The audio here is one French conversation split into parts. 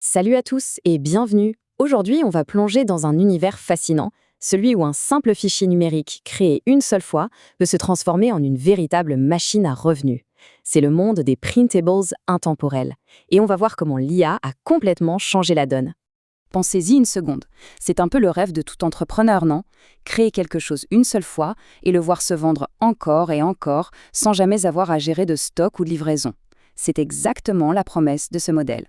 Salut à tous et bienvenue. Aujourd'hui, on va plonger dans un univers fascinant, celui où un simple fichier numérique créé une seule fois peut se transformer en une véritable machine à revenus. C'est le monde des printables intemporels. Et on va voir comment l'IA a complètement changé la donne. Pensez-y une seconde. C'est un peu le rêve de tout entrepreneur, non? Créer quelque chose une seule fois et le voir se vendre encore et encore sans jamais avoir à gérer de stock ou de livraison. C'est exactement la promesse de ce modèle.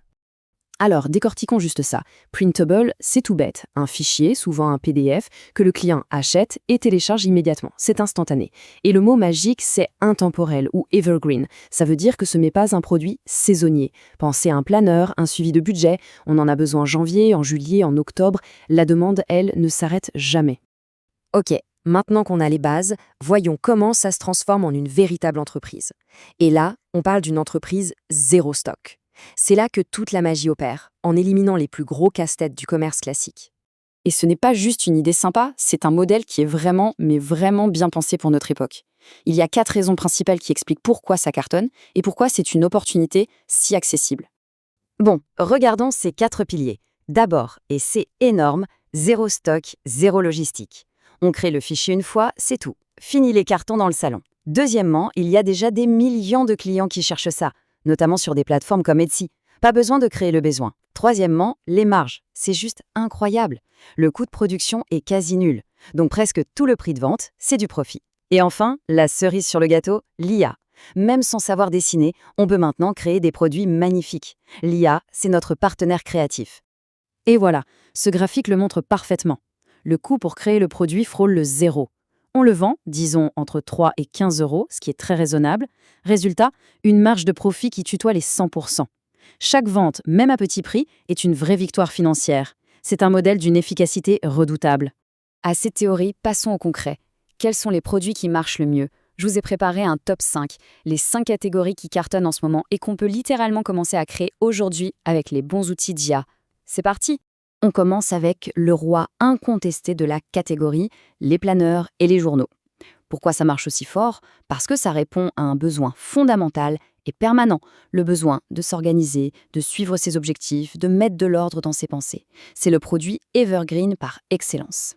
Alors, décortiquons juste ça. Printable, c'est tout bête. Un fichier, souvent un PDF, que le client achète et télécharge immédiatement. C'est instantané. Et le mot magique, c'est intemporel ou evergreen. Ça veut dire que ce n'est pas un produit saisonnier. Pensez à un planeur, un suivi de budget. On en a besoin en janvier, en juillet, en octobre. La demande, elle, ne s'arrête jamais. Ok, maintenant qu'on a les bases, voyons comment ça se transforme en une véritable entreprise. Et là, on parle d'une entreprise zéro stock. C'est là que toute la magie opère, en éliminant les plus gros casse-têtes du commerce classique. Et ce n'est pas juste une idée sympa, c'est un modèle qui est vraiment, mais vraiment bien pensé pour notre époque. Il y a 4 raisons principales qui expliquent pourquoi ça cartonne et pourquoi c'est une opportunité si accessible. Bon, regardons ces 4 piliers. D'abord, et c'est énorme, zéro stock, zéro logistique. On crée le fichier une fois, c'est tout. Fini les cartons dans le salon. Deuxièmement, il y a déjà des millions de clients qui cherchent ça, notamment sur des plateformes comme Etsy. Pas besoin de créer le besoin. Troisièmement, les marges. C'est juste incroyable. Le coût de production est quasi nul. Donc presque tout le prix de vente, c'est du profit. Et enfin, la cerise sur le gâteau, l'IA. Même sans savoir dessiner, on peut maintenant créer des produits magnifiques. L'IA, c'est notre partenaire créatif. Et voilà, ce graphique le montre parfaitement. Le coût pour créer le produit frôle le zéro. On le vend, disons, entre 3 et 15 euros, ce qui est très raisonnable. Résultat, une marge de profit qui tutoie les 100%. Chaque vente, même à petit prix, est une vraie victoire financière. C'est un modèle d'une efficacité redoutable. À ces théories, passons au concret. Quels sont les produits qui marchent le mieux? Je vous ai préparé un top 5, les 5 catégories qui cartonnent en ce moment et qu'on peut littéralement commencer à créer aujourd'hui avec les bons outils d'IA. C'est parti! On commence avec le roi incontesté de la catégorie, les planeurs et les journaux. Pourquoi ça marche aussi fort? Parce que ça répond à un besoin fondamental et permanent, le besoin de s'organiser, de suivre ses objectifs, de mettre de l'ordre dans ses pensées. C'est le produit evergreen par excellence.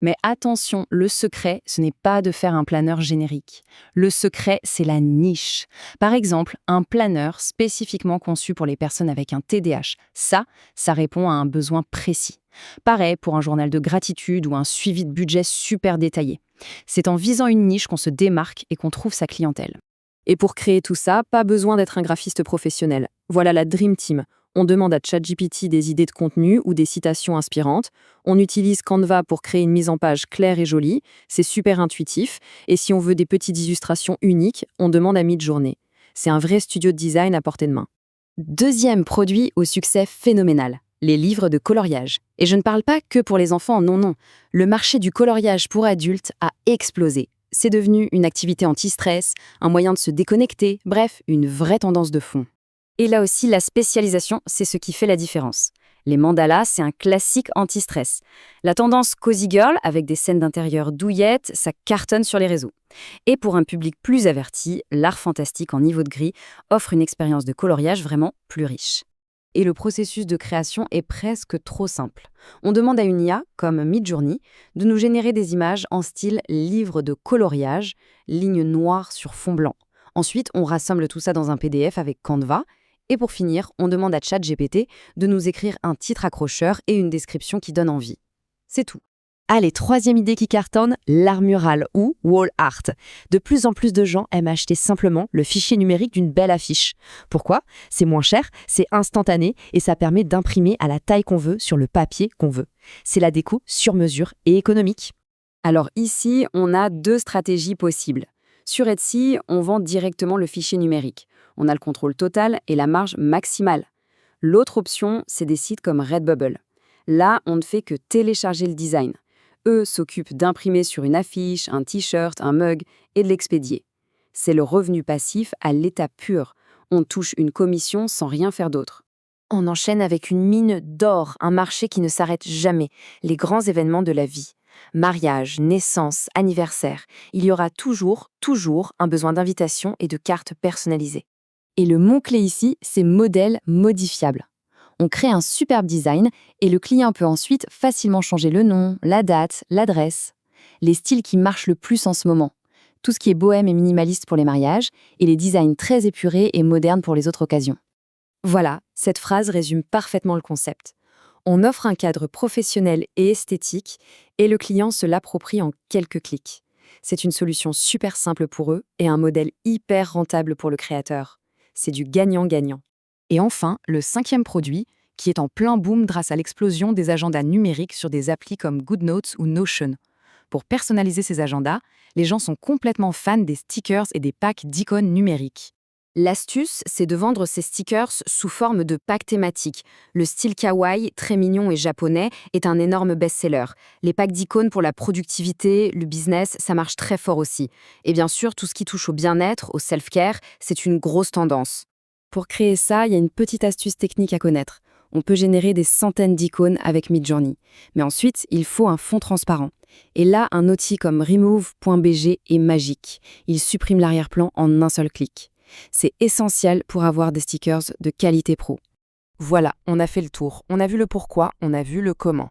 Mais attention, le secret, ce n'est pas de faire un planeur générique. Le secret, c'est la niche. Par exemple, un planeur spécifiquement conçu pour les personnes avec un TDAH. Ça répond à un besoin précis. Pareil pour un journal de gratitude ou un suivi de budget super détaillé. C'est en visant une niche qu'on se démarque et qu'on trouve sa clientèle. Et pour créer tout ça, pas besoin d'être un graphiste professionnel. Voilà la Dream Team. On demande à ChatGPT des idées de contenu ou des citations inspirantes. On utilise Canva pour créer une mise en page claire et jolie. C'est super intuitif. Et si on veut des petites illustrations uniques, on demande à Midjourney. C'est un vrai studio de design à portée de main. Deuxième produit au succès phénoménal, les livres de coloriage. Et je ne parle pas que pour les enfants, non. Le marché du coloriage pour adultes a explosé. C'est devenu une activité anti-stress, un moyen de se déconnecter, bref, une vraie tendance de fond. Et là aussi, la spécialisation, c'est ce qui fait la différence. Les mandalas, c'est un classique anti-stress. La tendance cozy girl, avec des scènes d'intérieur douillettes, ça cartonne sur les réseaux. Et pour un public plus averti, l'art fantastique en niveau de gris offre une expérience de coloriage vraiment plus riche. Et le processus de création est presque trop simple. On demande à une IA, comme Midjourney, de nous générer des images en style livre de coloriage, lignes noires sur fond blanc. Ensuite, on rassemble tout ça dans un PDF avec Canva. Et pour finir, on demande à ChatGPT de nous écrire un titre accrocheur et une description qui donne envie. C'est tout. Allez, troisième idée qui cartonne, l'art mural ou wall art. De plus en plus de gens aiment acheter simplement le fichier numérique d'une belle affiche. Pourquoi? C'est moins cher, c'est instantané et ça permet d'imprimer à la taille qu'on veut sur le papier qu'on veut. C'est la déco sur mesure et économique. Alors ici, on a 2 stratégies possibles. Sur Etsy, on vend directement le fichier numérique. On a le contrôle total et la marge maximale. L'autre option, c'est des sites comme Redbubble. Là, on ne fait que télécharger le design. Eux s'occupent d'imprimer sur une affiche, un t-shirt, un mug et de l'expédier. C'est le revenu passif à l'état pur. On touche une commission sans rien faire d'autre. On enchaîne avec une mine d'or, un marché qui ne s'arrête jamais, les grands événements de la vie. Mariage, naissance, anniversaire, il y aura toujours un besoin d'invitation et de cartes personnalisées. Et le mot-clé ici, c'est modèle modifiable. On crée un superbe design et le client peut ensuite facilement changer le nom, la date, l'adresse. Les styles qui marchent le plus en ce moment. Tout ce qui est bohème et minimaliste pour les mariages et les designs très épurés et modernes pour les autres occasions. Voilà, cette phrase résume parfaitement le concept. On offre un cadre professionnel et esthétique et le client se l'approprie en quelques clics. C'est une solution super simple pour eux et un modèle hyper rentable pour le créateur. C'est du gagnant-gagnant. Et enfin, le 5e produit, qui est en plein boom grâce à l'explosion des agendas numériques sur des applis comme GoodNotes ou Notion. Pour personnaliser ces agendas, les gens sont complètement fans des stickers et des packs d'icônes numériques. L'astuce, c'est de vendre ces stickers sous forme de packs thématiques. Le style kawaii, très mignon et japonais, est un énorme best-seller. Les packs d'icônes pour la productivité, le business, ça marche très fort aussi. Et bien sûr, tout ce qui touche au bien-être, au self-care, c'est une grosse tendance. Pour créer ça, il y a une petite astuce technique à connaître. On peut générer des centaines d'icônes avec Midjourney. Mais ensuite, il faut un fond transparent. Et là, un outil comme remove.bg est magique. Il supprime l'arrière-plan en un seul clic. C'est essentiel pour avoir des stickers de qualité pro. Voilà, on a fait le tour. On a vu le pourquoi, on a vu le comment.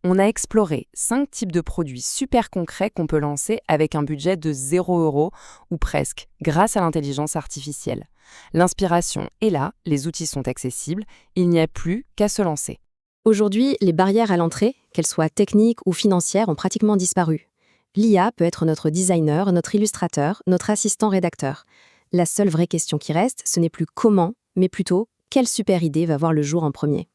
On a exploré 5 types de produits super concrets qu'on peut lancer avec un budget de 0 € ou presque, grâce à l'intelligence artificielle. L'inspiration est là, les outils sont accessibles, il n'y a plus qu'à se lancer. Aujourd'hui, les barrières à l'entrée, qu'elles soient techniques ou financières, ont pratiquement disparu. L'IA peut être notre designer, notre illustrateur, notre assistant rédacteur. La seule vraie question qui reste, ce n'est plus comment, mais plutôt quelle super idée va voir le jour en premier.